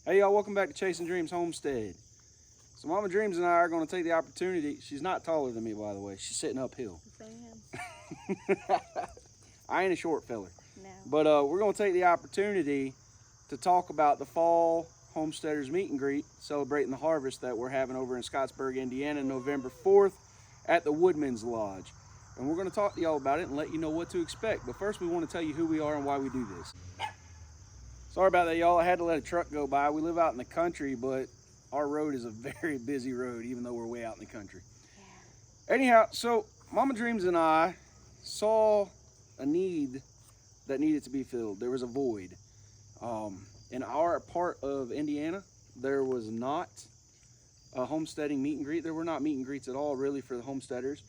Hey y'all, welcome back to Chasing Dreams Homestead. So Mama Dreams and I are going to take the opportunity. She's not taller than me, by the way. She's sitting uphill. I ain't a short feller. No. But we're going to take the opportunity to talk about the fall Homesteaders meet and greet, celebrating the harvest that we're having over in Scottsburg, Indiana, November 4th at the Woodman's Lodge. And we're going to talk to y'all about it and let you know what to expect. But first we want to tell you who we are and why we do this. Sorry about that, y'all. I had to let a truck go by. We live out in the country, but our road is a very busy road, even though we're way out in the country. Yeah. Anyhow, so Mama Dreams and I saw a need that needed to be filled. There was a void. In our part of Indiana, there was not a homesteading meet and greet. There were not meet and greets at all, really, for the homesteaders.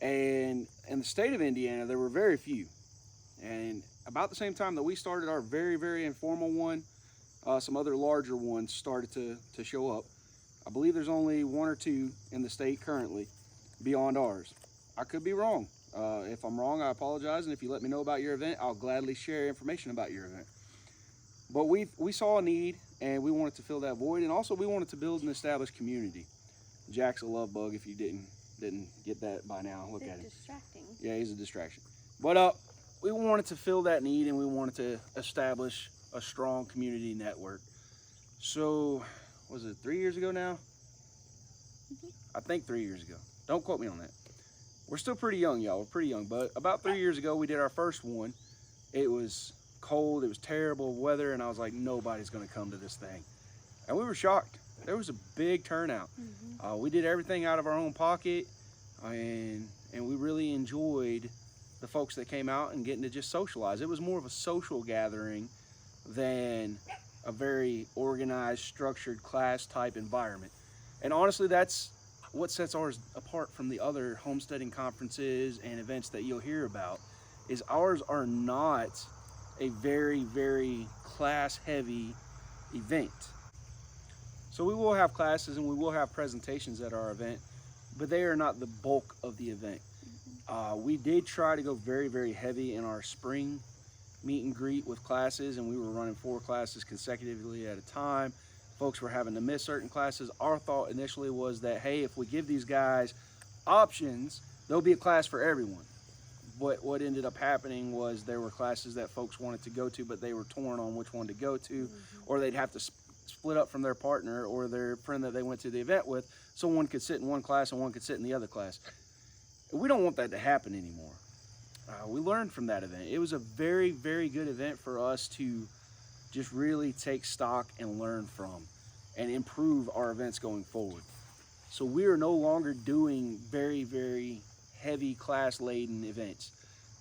And in the state of Indiana, there were very few. And about the same time that we started our very, very informal one, some other larger ones started to show up. I believe there's only one or two in the state currently beyond ours. I could be wrong. If I'm wrong, I apologize. And if you let me know about your event, I'll gladly share information about your event. But we saw a need and we wanted to fill that void. And also we wanted to build an established community. Jack's a love bug if you didn't get that by now. Look at him. Distracting. Yeah, he's a distraction. But we wanted to fill that need and we wanted to establish a strong community network. So, was it 3 years ago now? I think 3 years ago. Don't quote me on that. We're still pretty young, y'all. We're pretty young. But about 3 years ago, we did our first one. It was cold. It was terrible weather. And I was like, nobody's going to come to this thing. And we were shocked. There was a big turnout. We did everything out of our own pocket. And we really enjoyed the folks that came out and getting to just socialize. It was more of a social gathering than a very organized, structured class type environment. And honestly, that's what sets ours apart from the other homesteading conferences and events that you'll hear about, is ours are not a very, very class heavy event. So we will have classes and we will have presentations at our event, but they are not the bulk of the event. We did try to go very, very heavy in our spring meet and greet with classes, and we were running 4 classes consecutively at a time. Folks were having to miss certain classes. Our thought initially was that, hey, if we give these guys options, there'll be a class for everyone. But what ended up happening was there were classes that folks wanted to go to, but they were torn on which one to go to, or they'd have to split up from their partner or their friend that they went to the event with, so one could sit in one class and one could sit in the other class. We don't want that to happen anymore. We learned from that event. It was a very, very good event for us to just really take stock and learn from and improve our events going forward. So we are no longer doing very, very heavy class laden events.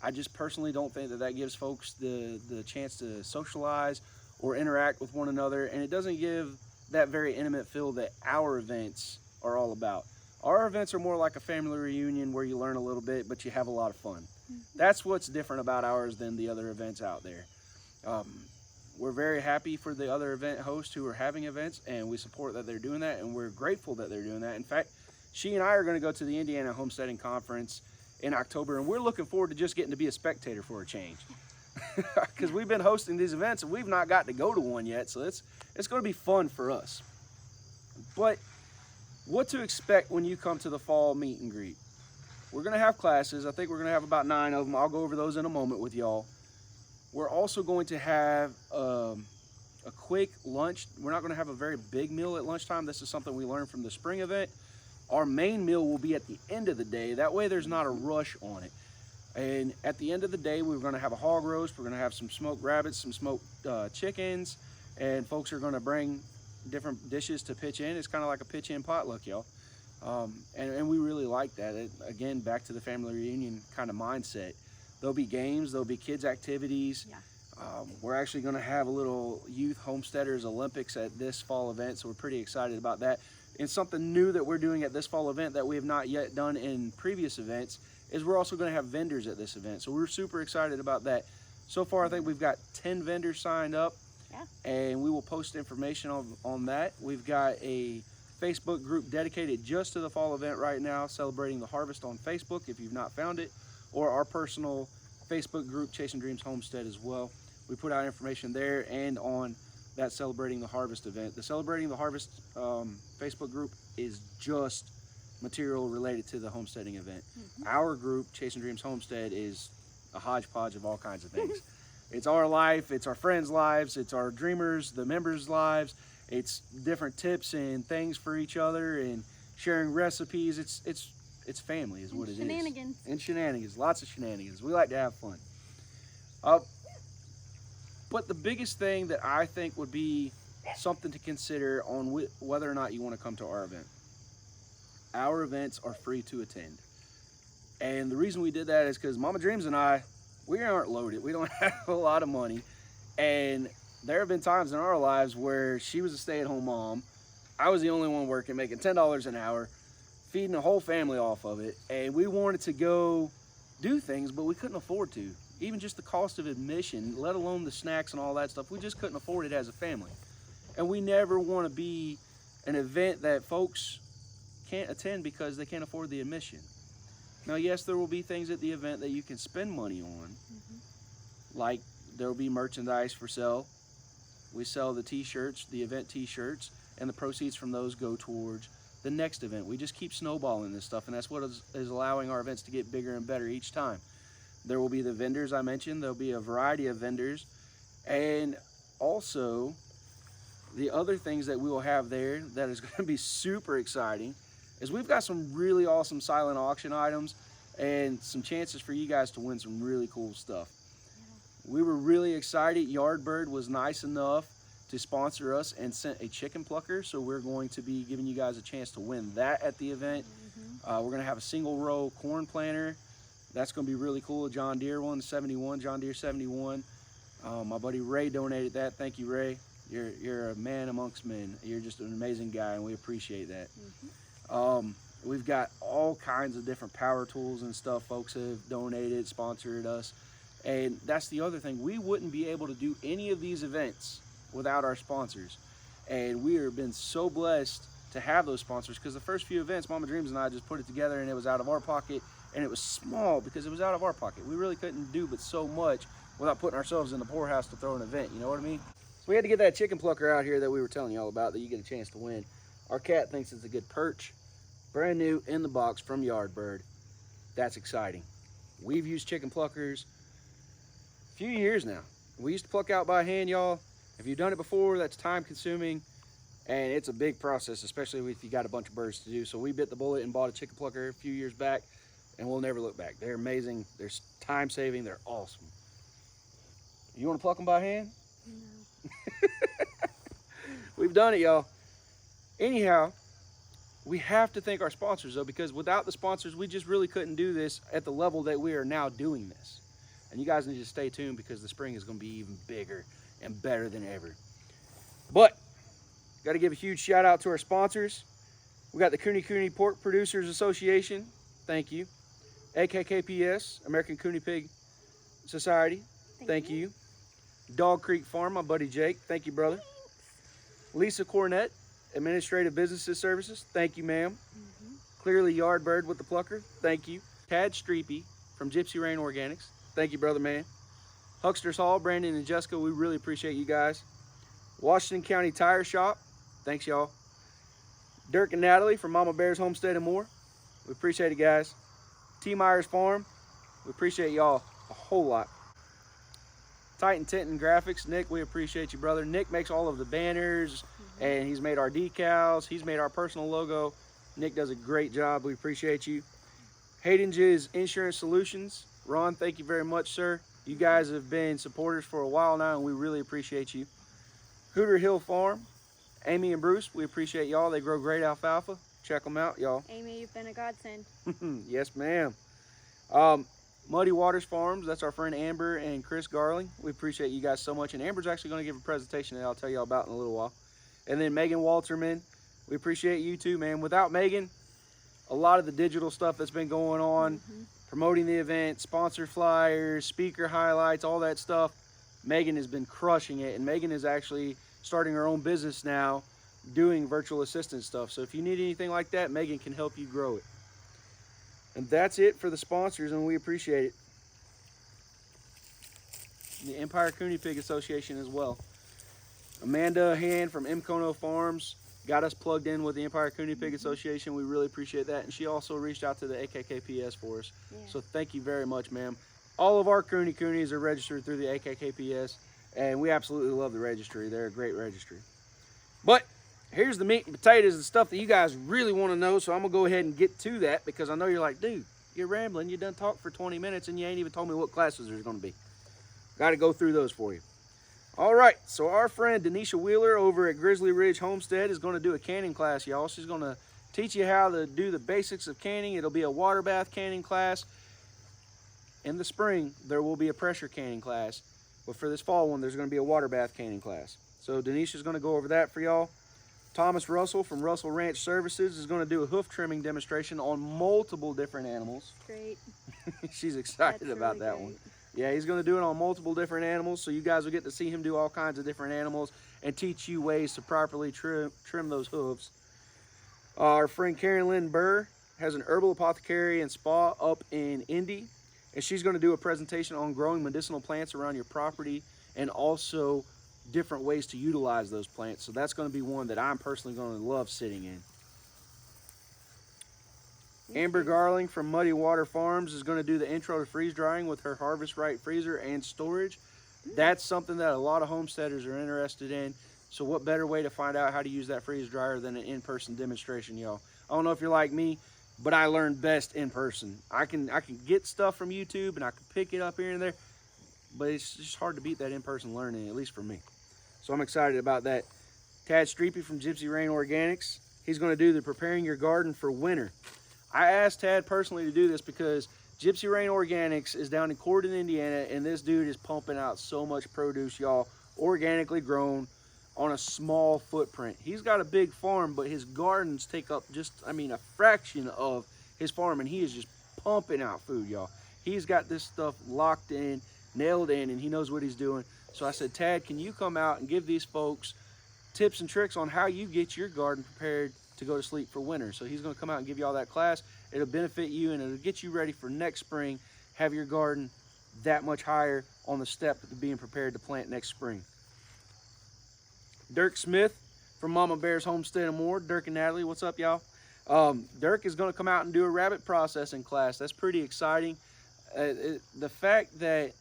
I just personally don't think that that gives folks the chance to socialize or interact with one another, and it doesn't give that very intimate feel that our events are all about. Our events are more like a family reunion where you learn a little bit, but you have a lot of fun. That's what's different about ours than the other events out there. We're very happy for the other event hosts who are having events, and we support that they're doing that, and we're grateful that they're doing that. In fact, she and I are going to go to the Indiana Homesteading Conference in October, and we're looking forward to just getting to be a spectator for a change. Because we've been hosting these events, and we've not got to go to one yet, so it's going to be fun for us. But what to expect when you come to the fall meet and greet. We're going to have classes. I think we're going to have about 9 of them. I'll go over those in a moment with y'all. We're also going to have a quick lunch. We're not going to have a very big meal at lunchtime. This is something we learned from the spring event. Our main meal will be at the end of the day. That way there's not a rush on it. And at the end of the day, we're going to have a hog roast. We're going to have some smoked rabbits, some smoked chickens, and folks are going to bring different dishes to pitch in. It's kind of like a pitch in potluck, y'all. And we really like that. Again, back to the family reunion kind of mindset. There'll be games, there'll be kids activities. Yeah. We're actually going to have a little youth homesteaders Olympics at this fall event, so we're pretty excited about that. And something new that we're doing at this fall event that we have not yet done in previous events is we're also going to have vendors at this event. So we're super excited about that. So far, I think we've got 10 vendors signed up. Yeah. And we will post information on that. We've got a Facebook group dedicated just to the fall event right now, celebrating the harvest on Facebook if you've not found it, or our personal Facebook group, Chasing Dreams Homestead as well. We put out information there and on that Celebrating the Harvest event. The Celebrating the Harvest Facebook group is just material related to the homesteading event. Our group, Chasing Dreams Homestead, is a hodgepodge of all kinds of things. It's our life, it's our friends' lives, it's our dreamers, the members' lives, it's different tips and things for each other and sharing recipes. It's family is what it is. Shenanigans. And shenanigans, lots of shenanigans. We like to have fun. But the biggest thing that I think would be something to consider on whether or not you want to come to our event. Our events are free to attend. And the reason we did that is because Mama Dreams and I, we aren't loaded. We don't have a lot of money. And there have been times in our lives where she was a stay-at-home mom. I was the only one working, making $10 an hour, feeding a whole family off of it. And we wanted to go do things, but we couldn't afford to. Even just the cost of admission, let alone the snacks and all that stuff, we just couldn't afford it as a family. And we never want to be an event that folks can't attend because they can't afford the admission. Now, yes, there will be things at the event that you can spend money on, like there will be merchandise for sale. We sell the t-shirts, the event t-shirts, and the proceeds from those go towards the next event. We just keep snowballing this stuff, and that's what is allowing our events to get bigger and better each time. There will be the vendors I mentioned. There'll be a variety of vendors. And also, the other things that we will have there that is going to be super exciting is we've got some really awesome silent auction items and some chances for you guys to win some really cool stuff. We were really excited. YARDBIRD was nice enough to sponsor us and sent a chicken plucker, so we're going to be giving you guys a chance to win that at the event. We're going to have a single row corn planter. That's going to be really cool. A John Deere one, 71, John Deere 71. My buddy Ray donated that. Thank you, Ray. You're a man amongst men. You're just an amazing guy, and we appreciate that. We've got all kinds of different power tools and stuff. Folks have donated, sponsored us. And that's the other thing. We wouldn't be able to do any of these events without our sponsors. And we have been so blessed to have those sponsors, because the first few events, Mama Dreams and I just put it together, and it was out of our pocket, and it was small because it was out of our pocket. We really couldn't do but so much without putting ourselves in the poorhouse to throw an event, you know what I mean? So we had to get that chicken plucker out here that we were telling you all about that you get a chance to win. Our cat thinks it's a good perch. Brand new in the box from YARDBIRD. That's exciting. We've used chicken pluckers a few years now. We used to pluck out by hand, y'all. If you've done it before, that's time consuming, and it's a big process, especially if you got a bunch of birds to do. So we bit the bullet and bought a chicken plucker a few years back, and we'll never look back. They're amazing. They're time saving. They're awesome. You want to pluck them by hand? No. We've done it, y'all. Anyhow, we have to thank our sponsors, though, because without the sponsors, we just really couldn't do this at the level that we are now doing this. And you guys need to stay tuned, because the spring is going to be even bigger and better than ever. But got to give a huge shout out to our sponsors. We got the Cooney Pork Producers Association. Thank you. AKKPS, American Cooney Pig Society. Thank you. Dog Creek Farm, my buddy Jake. Thank you, brother. Lisa Cornett, Administrative Businesses Services. Thank you, ma'am. Clearly YARDBIRD with the plucker. Thank you. Tad Streepy from Gypsy Rain Organics. Thank you, brother man. Hucksters Hall, Brandon and Jessica, we really appreciate you guys. Washington County Tire Shop. Thanks, y'all. Dirk and Natalie from Mama Bear's Homestead and More. We appreciate it, guys. T. Myers Farm. We appreciate y'all a whole lot. Titan Tint and Graphics. Nick, we appreciate you, brother. Nick makes all of the banners, and he's made our decals. He's made our personal logo. Nick does a great job. We appreciate you. Hayden's Insurance Solutions. Ron, thank you very much, sir. You guys have been supporters for a while now, and we really appreciate you. Hooter Hill Farm. Amy and Bruce, we appreciate y'all. They grow great alfalfa. Check them out, y'all. Amy, you've been a godsend. Yes, ma'am. Muddy Waters Farms, that's our friend Amber and Chris Garling. We appreciate you guys so much. And Amber's actually going to give a presentation that I'll tell you all about in a little while. And then Megan Walterman, we appreciate you too, man. Without Megan, a lot of the digital stuff that's been going on, promoting the event, sponsor flyers, speaker highlights, all that stuff, Megan has been crushing it. And Megan is actually starting her own business now, doing virtual assistant stuff. So if you need anything like that, Megan can help you grow it. And that's it for the sponsors, and we appreciate it. The Empire Cooney Pig Association as well. Amanda Hand from Mkono Farms got us plugged in with the Empire Cooney Pig Association. We really appreciate that. And she also reached out to the AKKPS for us. Yeah. So thank you very much, ma'am. All of our Coonies are registered through the AKKPS, and we absolutely love the registry. They're a great registry. But here's the meat and potatoes, the stuff that you guys really want to know. So I'm going to go ahead and get to that, because I know you're like, dude, you're rambling. You done talked for 20 minutes, and you ain't even told me what classes there's going to be. Got to go through those for you. All right, so our friend Denisha Wheeler over at Grizzly Ridge Homestead is going to do a canning class, y'all. She's going to teach you how to do the basics of canning. It'll be a water bath canning class. In the spring, there will be a pressure canning class. But for this fall one, there's going to be a water bath canning class. So Denisha's going to go over that for y'all. Thomas Russell from Russell Ranch Services is going to do a hoof trimming demonstration on multiple different animals. Great. She's excited That's about really that great. one. Yeah, he's going to do it on multiple different animals, so you guys will get to see him do all kinds of different animals and teach you ways to properly trim those hooves. Our friend Karen Lynn Burr has an herbal apothecary and spa up in Indy, and she's going to do a presentation on growing medicinal plants around your property and also different ways to utilize those plants. So that's going to be one that I'm personally going to love sitting in. Amber Garling from Muddy Water Farms is going to do the intro to freeze drying with her Harvest Right freezer and storage. That's something that a lot of homesteaders are interested in. So what better way to find out how to use that freeze dryer than an in-person demonstration, y'all? I don't know if you're like me, but I learn best in person. I can get stuff from YouTube and I can pick it up here and there, but it's just hard to beat that in-person learning, at least for me. So I'm excited about that. Tad Streepy from Gypsy Rain Organics, he's going to do the preparing your garden for winter. I asked Tad personally to do this because Gypsy Rain Organics is down in Corden, Indiana, and this dude is pumping out so much produce, y'all, organically grown on a small footprint. He's got a big farm, but his gardens take up just, a fraction of his farm, and he is just pumping out food, y'all. He's got this stuff locked in, nailed in, and he knows what he's doing. So I said, Tad, can you come out and give these folks tips and tricks on how you get your garden prepared to go to sleep for winter? So he's going to come out and give you all that class. It'll benefit you, and it'll get you ready for next spring. Have your garden that much higher on the step to being prepared to plant next spring. Dirk Smith from Mama Bear's Homestead and More. Dirk and Natalie, what's up, y'all? Dirk is going to come out and do a rabbit processing class. That's pretty exciting. The fact that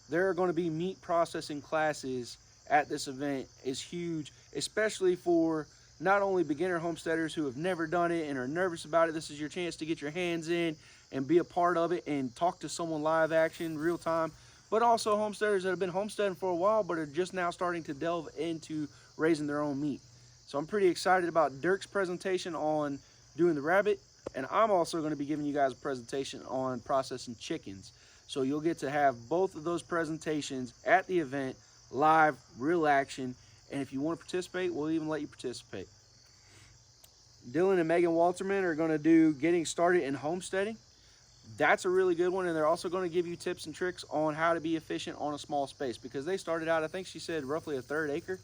there are going to be meat processing classes at this event is huge, especially for not only beginner homesteaders who have never done it and are nervous about it. This is your chance to get your hands in and be a part of it and talk to someone live action, real time, but also homesteaders that have been homesteading for a while but are just now starting to delve into raising their own meat. So I'm pretty excited about Dirk's presentation on doing the rabbit, and I'm also going to be giving you guys a presentation on processing chickens. So you'll get to have both of those presentations at the event, live, real action. And if you want to participate, we'll even let you participate. Dylan and Megan Walterman are going to do getting started in homesteading. That's a really good one. And they're also going to give you tips and tricks on how to be efficient on a small space, because they started out, I think she said, roughly a third acre.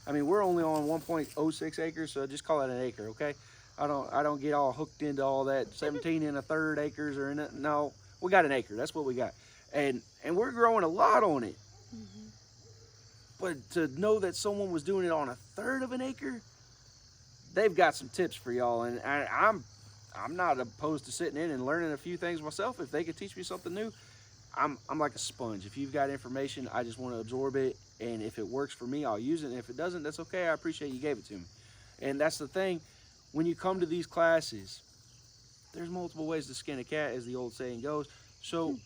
We're only on 1.06 acres, so just call it an acre, okay? I don't get all hooked into all that 17 and a third acres or no. We got an acre. That's what we got. And we're growing a lot on it. Mm-hmm. But to know that someone was doing it on a third of an acre, they've got some tips for y'all. And I'm not opposed to sitting in and learning a few things myself. If they could teach me something new, I'm like a sponge. If you've got information, I just want to absorb it. And if it works for me, I'll use it. And if it doesn't, that's okay. I appreciate you gave it to me. And that's the thing. When you come to these classes, there's multiple ways to skin a cat, as the old saying goes. So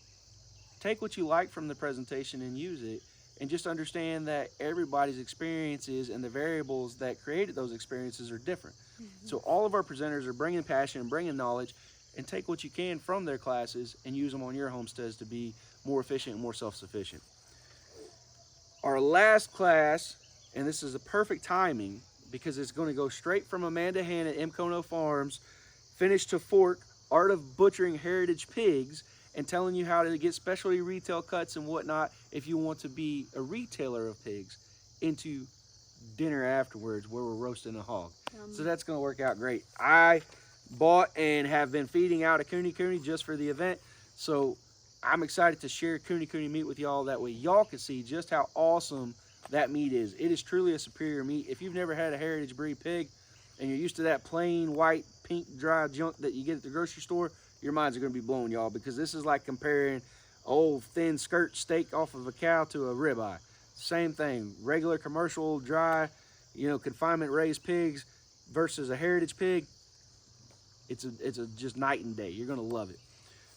take what you like from the presentation and use it. And just understand that everybody's experiences and the variables that created those experiences are different. Mm-hmm. So all of our presenters are bringing passion and bringing knowledge, and take what you can from their classes and use them on your homesteads to be more efficient and more self-sufficient. Our last class, and this is a perfect timing because it's going to go straight from Amanda Hand at Mkono Farms, Finish to Fork, Art of Butchering Heritage Pigs, and telling you how to get specialty retail cuts and whatnot if you want to be a retailer of pigs, into dinner afterwards where we're roasting a hog. So that's going to work out great. I bought and have been feeding out a Cooney just for the event. So I'm excited to share Cooney meat with y'all. That way y'all can see just how awesome that meat is. It is truly a superior meat. If you've never had a heritage breed pig and you're used to that plain white, pink, dry junk that you get at the grocery store, your minds are going to be blown, y'all, because this is like comparing old thin skirt steak off of a cow to a ribeye. Same thing. Regular commercial dry, confinement raised pigs versus a heritage pig. It's a just night and day. You're going to love it.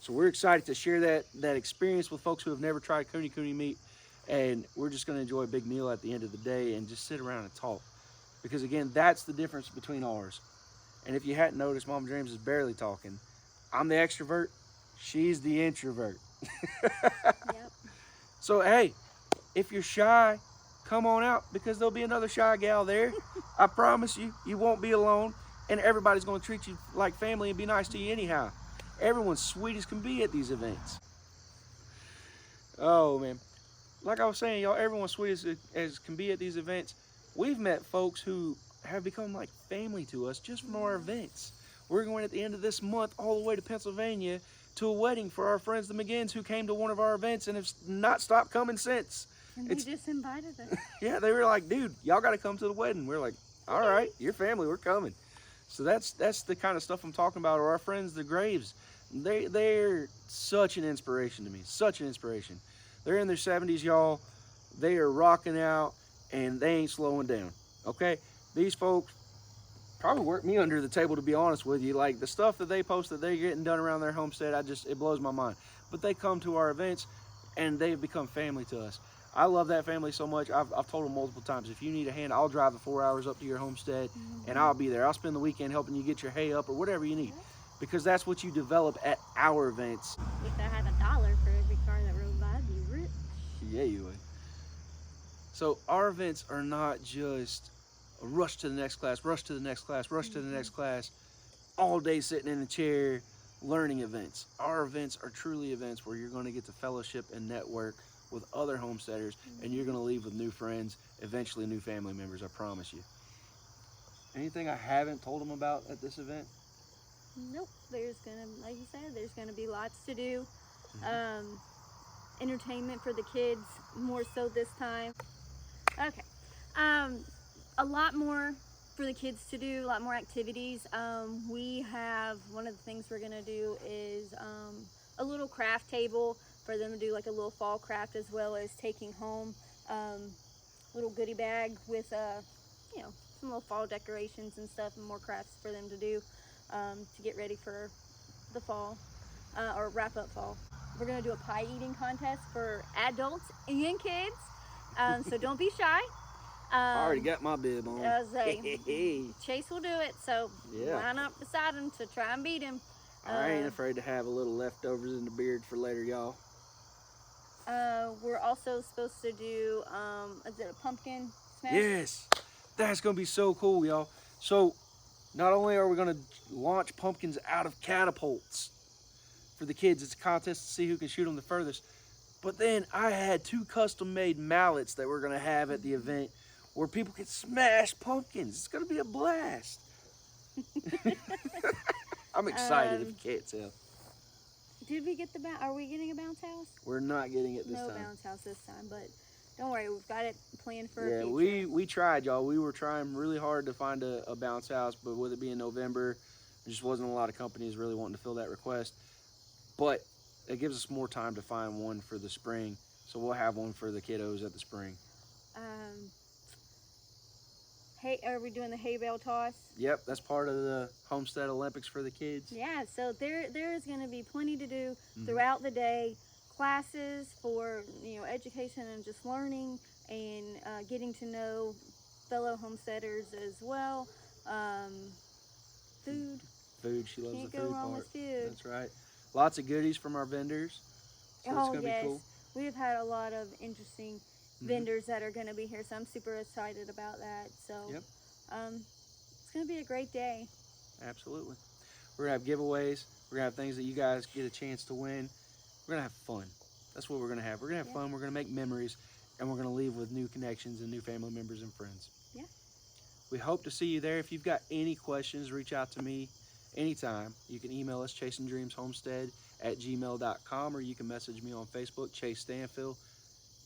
So we're excited to share that experience with folks who have never tried cooney meat, and we're just going to enjoy a big meal at the end of the day and just sit around and talk. Because again, that's the difference between ours. And if you hadn't noticed, Mama Dreams is barely talking. I'm the extrovert. She's the introvert. Yep. So hey, if you're shy, come on out, because there'll be another shy gal there. I promise you, you won't be alone, and everybody's going to treat you like family and be nice to you anyhow. Everyone's sweet as can be at these events. Oh man, like I was saying, y'all, everyone's sweet as can be at these events. We've met folks who have become like family to us just from our events. We're going at the end of this month all the way to Pennsylvania to a wedding for our friends the McGinns, who came to one of our events and have not stopped coming since. And they just invited us. Yeah, they were like, dude, y'all got to come to the wedding. We're like, all right, your family, we're coming. So that's the kind of stuff I'm talking about. Or our friends, the Graves, they're such an inspiration to me, such an inspiration. They're in their 70s, y'all. They are rocking out, and they ain't slowing down, okay? These folks probably work me under the table, to be honest with you. Like, the stuff that they post that they're getting done around their homestead, it blows my mind. But they come to our events, and they've become family to us. I love that family so much. I've told them multiple times, if you need a hand, I'll drive the 4 hours up to your homestead, and I'll be there. I'll spend the weekend helping you get your hay up or whatever you need, because that's what you develop at our events. If I had $1 for every car that rode by, I'd be rich. Yeah, you would. So our events are not just a rush to the next class, rush to the next class, rush to the next class, all day sitting in a chair learning events. Our events are truly events where you're going to get to fellowship and network with other homesteaders, and you're going to leave with new friends, eventually new family members, I promise you. Anything I haven't told them about at this event? Nope. Like you said, there's gonna be lots to do. Entertainment for the kids, more so this time. Okay. A lot more for the kids to do, a lot more activities. We have, one of the things we're gonna do is a little craft table for them to do, like a little fall craft, as well as taking home little goodie bag with some little fall decorations and stuff, and more crafts for them to do to get ready for the fall, or wrap up fall. We're gonna do a pie eating contest for adults and kids, so don't be shy. I already got my bib on. Chase will do it, so line up beside him to try and beat him. I ain't afraid to have a little leftovers in the beard for later, y'all. We're also supposed to do, is it a pumpkin smash? Yes, that's gonna be so cool, y'all. So not only are we gonna launch pumpkins out of catapults for the kids, it's a contest to see who can shoot them the furthest, but then I had 2 custom-made mallets that we're gonna have at the event where people can smash pumpkins. It's gonna be a blast. I'm excited, if you can't tell. Did we get are we getting a bounce house? We're not getting it this time. No bounce house this time, but don't worry, we've got it planned for Yeah, future. we tried, y'all. We were trying really hard to find a bounce house, but with it being November, there just wasn't a lot of companies really wanting to fill that request. But it gives us more time to find one for the spring, so we'll have one for the kiddos at the spring. Hey, are we doing the hay bale toss? Yep, that's part of the Homestead Olympics for the kids. Yeah, so there is going to be plenty to do throughout the day. Classes for education and just learning, and getting to know fellow homesteaders as well. Food. She loves Can't the go food wrong part. with food. That's right. Lots of goodies from our vendors. So it's gonna be cool. We've had a lot of interesting vendors that are going to be here, so I'm super excited about that. So it's going to be a great day. Absolutely. We're gonna have giveaways. We're gonna have things that you guys get a chance to win. We're gonna have fun. That's what we're gonna have. We're gonna have fun. We're gonna make memories, and we're gonna leave with new connections and new family members and friends. Yeah. We hope to see you there. If you've got any questions, reach out to me anytime. You can email us chasindreamshomestead@gmail.com, or you can message me on Facebook, Chase Stanfield.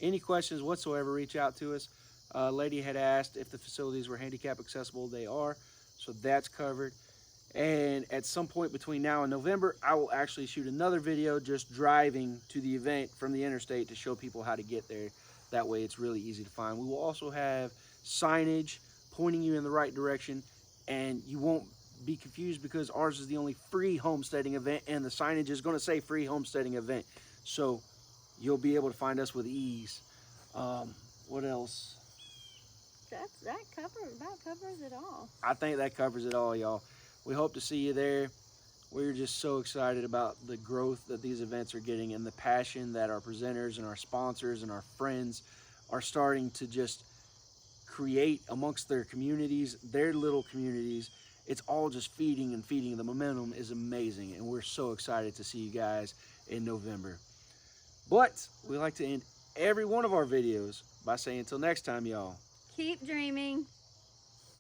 Any questions whatsoever, reach out to us. A lady had asked if the facilities were handicap accessible. They are, so that's covered. And at some point between now and November, I will actually shoot another video just driving to the event from the interstate to show people how to get there. That way it's really easy to find. We will also have signage pointing you in the right direction, and you won't be confused because ours is the only free homesteading event, and the signage is going to say free homesteading event. So you'll be able to find us with ease. What else? That covers it all. I think that covers it all, y'all. We hope to see you there. We're just so excited about the growth that these events are getting and the passion that our presenters and our sponsors and our friends are starting to just create amongst their communities, their little communities. It's all just feeding and feeding. The momentum is amazing, and we're so excited to see you guys in November. But we like to end every one of our videos by saying until next time, y'all. Keep dreaming.